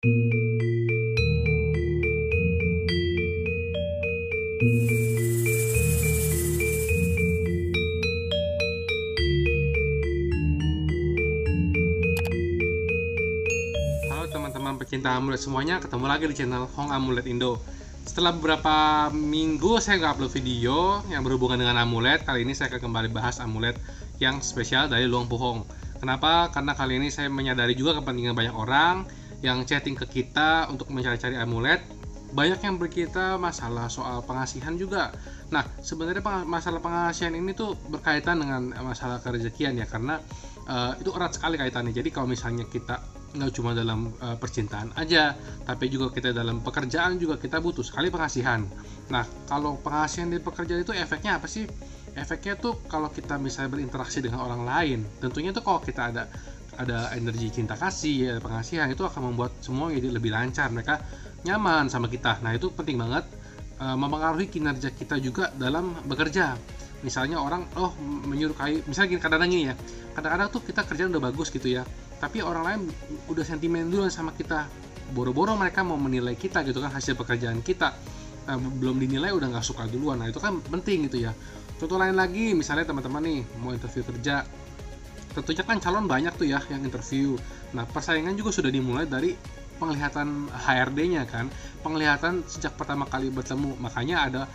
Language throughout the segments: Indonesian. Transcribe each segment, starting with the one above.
Halo teman-teman pecinta amulet semuanya, ketemu lagi di channel Hong Amulet Indo. Setelah beberapa minggu saya nggak upload video yang berhubungan dengan amulet, kali ini saya akan kembali bahas amulet yang spesial dari Luang Puhong. Kenapa? Karena kali ini saya menyadari juga kepentingan banyak orang yang chatting ke kita untuk mencari-cari amulet. Banyak yang berkita masalah soal pengasihan juga. Nah, sebenarnya masalah pengasihan ini tuh berkaitan dengan masalah kerezekian ya, karena itu erat sekali kaitannya. Jadi kalau misalnya kita nggak cuma dalam percintaan aja, tapi juga kita dalam pekerjaan juga kita butuh sekali pengasihan. Nah, kalau pengasihan di pekerjaan itu efeknya apa sih? Efeknya tuh kalau kita misalnya berinteraksi dengan orang lain, tentunya tuh kalau kita ada energi cinta kasih, ada pengasihan, itu akan membuat semua jadi lebih lancar, mereka nyaman sama kita. Nah, itu penting banget, mempengaruhi kinerja kita juga dalam bekerja. Misalnya orang menyuruh misalnya gini, kadang-kadang gini ya, kadang-kadang tuh kita kerjaan udah bagus gitu ya, tapi orang lain udah sentimen duluan sama kita, boro-boro mereka mau menilai kita gitu kan, hasil pekerjaan kita. Belum dinilai udah nggak suka duluan. Nah, itu kan penting gitu ya. Contoh lain lagi, misalnya teman-teman nih mau interview kerja, tentunya kan calon banyak tuh ya yang interview. Nah, persaingan juga sudah dimulai dari penglihatan HRD-nya kan, penglihatan sejak pertama kali bertemu. Makanya ada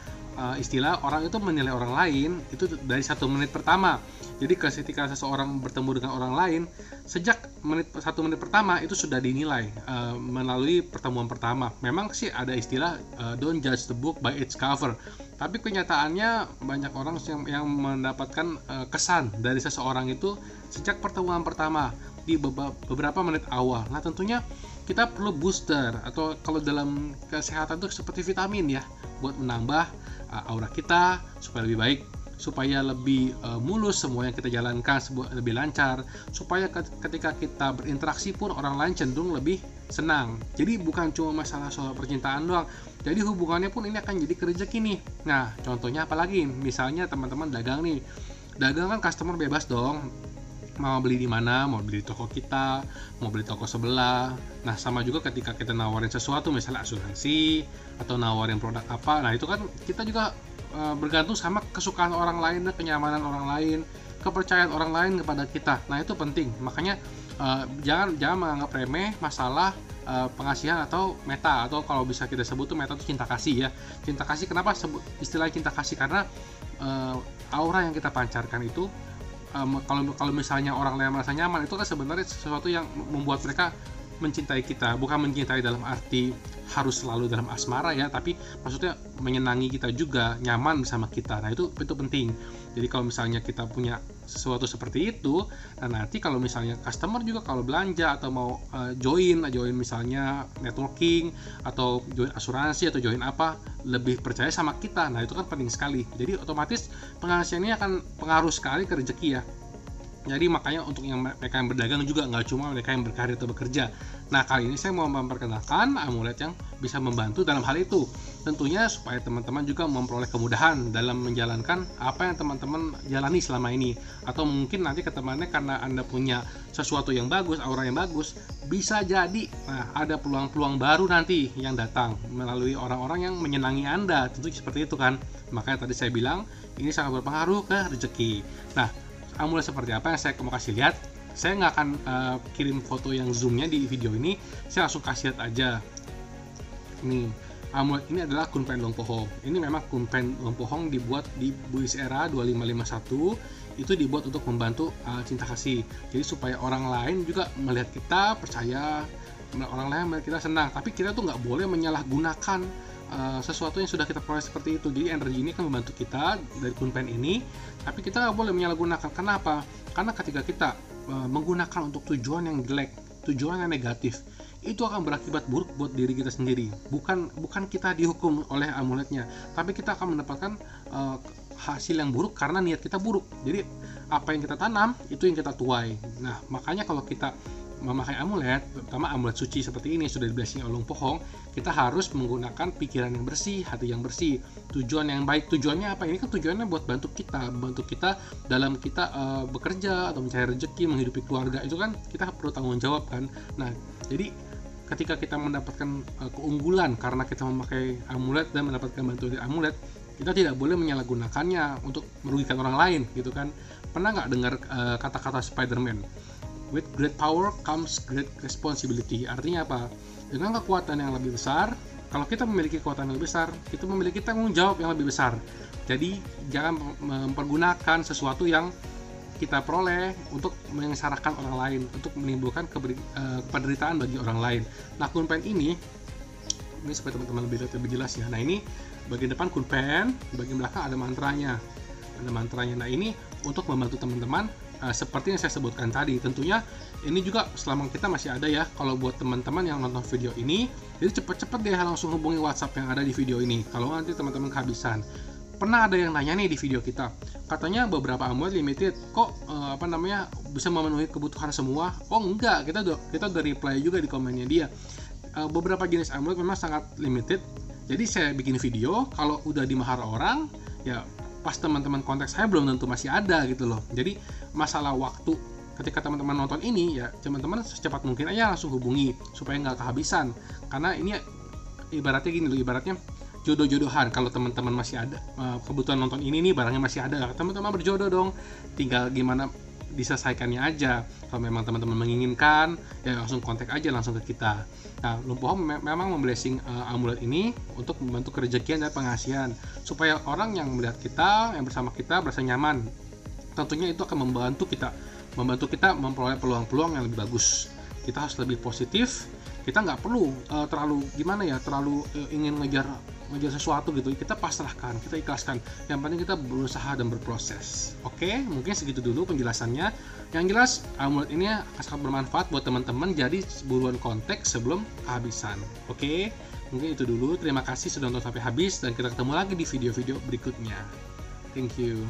istilah orang itu menilai orang lain itu dari 1 menit pertama. Jadi ketika seseorang bertemu dengan orang lain, sejak 1 menit pertama itu sudah dinilai melalui pertemuan pertama. Memang sih ada istilah don't judge the book by its cover, tapi kenyataannya banyak orang yang mendapatkan kesan dari seseorang itu sejak pertemuan pertama di beberapa menit awal. Nah, tentunya kita perlu booster, atau kalau dalam kesehatan itu seperti vitamin ya, buat menambah aura kita supaya lebih baik, supaya lebih mulus semua yang kita jalankan, lebih lancar, supaya ketika kita berinteraksi pun orang lain cenderung lebih senang. Jadi bukan cuma masalah soal percintaan doang, jadi hubungannya pun ini akan jadi rezeki nih. Nah, contohnya apalagi, misalnya teman-teman dagang nih, dagang kan customer bebas dong, mau beli di mana, mau beli di toko kita, mau beli toko sebelah. Nah, sama juga ketika kita nawarin sesuatu, misalnya asuransi atau nawarin produk apa, nah itu kan kita juga bergantung sama kesukaan orang lain dan kenyamanan orang lain, kepercayaan orang lain kepada kita. Nah, itu penting. Makanya jangan menganggap remeh masalah pengasihan atau meta, atau kalau bisa kita sebut tuh meta itu cinta kasih ya. Cinta kasih, kenapa sebut istilah cinta kasih? Karena aura yang kita pancarkan itu, kalau misalnya orang lain merasa nyaman, itu kan sebenarnya sesuatu yang membuat mereka mencintai kita. Bukan mencintai dalam arti harus selalu dalam asmara ya, tapi maksudnya menyenangi kita juga, nyaman bersama kita. Nah, itu penting. Jadi kalau misalnya kita punya sesuatu seperti itu, nah nanti kalau misalnya customer juga kalau belanja atau mau join misalnya networking atau join asuransi atau join apa, lebih percaya sama kita. Nah, itu kan penting sekali. Jadi otomatis pengasihan ini akan pengaruh sekali ke rezeki ya. Jadi makanya untuk mereka yang berdagang juga, nggak cuma mereka yang berkarir atau bekerja. Nah, kali ini saya mau memperkenalkan amulet yang bisa membantu dalam hal itu. Tentunya supaya teman-teman juga memperoleh kemudahan dalam menjalankan apa yang teman-teman jalani selama ini. Atau mungkin nanti ke temannya, karena Anda punya sesuatu yang bagus, aura yang bagus, bisa jadi ada peluang-peluang baru nanti yang datang melalui orang-orang yang menyenangi Anda. Tentu seperti itu kan. Makanya tadi saya bilang ini sangat berpengaruh ke rezeki. Nah, amulet seperti apa yang saya mau kasih lihat, saya nggak akan kirim foto yang zoomnya di video ini, saya langsung kasih lihat aja. Nih, amulet ini adalah Kunpen Luang Puhong. Ini memang Kunpen Luang Puhong dibuat di Buis Era 2551, itu dibuat untuk membantu cinta kasih. Jadi supaya orang lain juga melihat kita percaya, orang lain melihat kita senang. Tapi kita tuh nggak boleh menyalahgunakan sesuatu yang sudah kita peroleh seperti itu. Jadi energi ini akan membantu kita dari Kunpen ini, tapi kita nggak boleh menyalahgunakan. Kenapa? Karena ketika kita menggunakan untuk tujuan yang jelek, tujuan yang negatif, itu akan berakibat buruk buat diri kita sendiri. Bukan kita dihukum oleh amuletnya, tapi kita akan mendapatkan hasil yang buruk karena niat kita buruk. Jadi apa yang kita tanam itu yang kita tuai. Nah, makanya kalau kita memakai amulet, terutama amulet suci seperti ini sudah diblessing oleh Luang Puhong, kita harus menggunakan pikiran yang bersih, hati yang bersih, tujuan yang baik. Tujuannya apa? Ini kan tujuannya buat bantu kita dalam kita bekerja atau mencari rezeki, menghidupi keluarga. Itu kan kita perlu tanggung jawab kan. Nah, jadi ketika kita mendapatkan keunggulan karena kita memakai amulet dan mendapatkan bantuan dari amulet, kita tidak boleh menyalahgunakannya untuk merugikan orang lain gitu kan. Pernah nggak dengar kata-kata Spider-Man? With great power comes great responsibility. Artinya apa? Dengan kekuatan yang lebih besar, kalau kita memiliki kekuatan yang lebih besar, kita memiliki tanggung jawab yang lebih besar. Jadi jangan mempergunakan sesuatu yang kita peroleh untuk menyengsarakan orang lain, untuk menimbulkan penderitaan bagi orang lain. Nah, kunpen ini supaya teman-teman lebih jelas ya. Nah, ini bagian depan kunpen, bagian belakang ada mantranya. Nah, ini untuk membantu teman-teman seperti yang saya sebutkan tadi. Tentunya ini juga selama kita masih ada ya. Kalau buat teman-teman yang nonton video ini, jadi cepet-cepet deh langsung hubungi WhatsApp yang ada di video ini. Kalau nanti teman-teman kehabisan. Pernah ada yang nanya nih di video kita, katanya beberapa amulet limited, kok bisa memenuhi kebutuhan semua? Oh enggak, kita udah reply juga di komennya dia. Beberapa jenis amulet memang sangat limited. Jadi saya bikin video, kalau udah dimahar orang, ya pas teman-teman kontak saya belum tentu masih ada gitu loh. Jadi masalah waktu, ketika teman-teman nonton ini ya teman-teman secepat mungkin aja langsung hubungi supaya nggak kehabisan. Karena ini ibaratnya gini loh, ibaratnya jodoh-jodohan. Kalau teman-teman masih ada kebutuhan nonton ini nih, barangnya masih ada, teman-teman berjodoh dong, tinggal gimana diselesaikannya aja. Kalau memang teman-teman menginginkan ya langsung kontak aja langsung ke kita. Nah, Lumpuh Home memang memblessing amulet ini untuk membantu kerejekian dan pengasihan, supaya orang yang melihat kita, yang bersama kita merasa nyaman. Tentunya itu akan membantu kita memperoleh peluang-peluang yang lebih bagus. Kita harus lebih positif. Kita nggak perlu terlalu ingin ngejar sesuatu gitu. Kita pasrahkan, kita ikhlaskan. Yang penting kita berusaha dan berproses. Oke, mungkin segitu dulu penjelasannya. Yang jelas amulet ini akan sangat bermanfaat buat teman-teman. Jadi buruan kontak sebelum kehabisan. Oke, mungkin itu dulu. Terima kasih sudah nonton sampai habis dan kita ketemu lagi di video-video berikutnya. Thank you.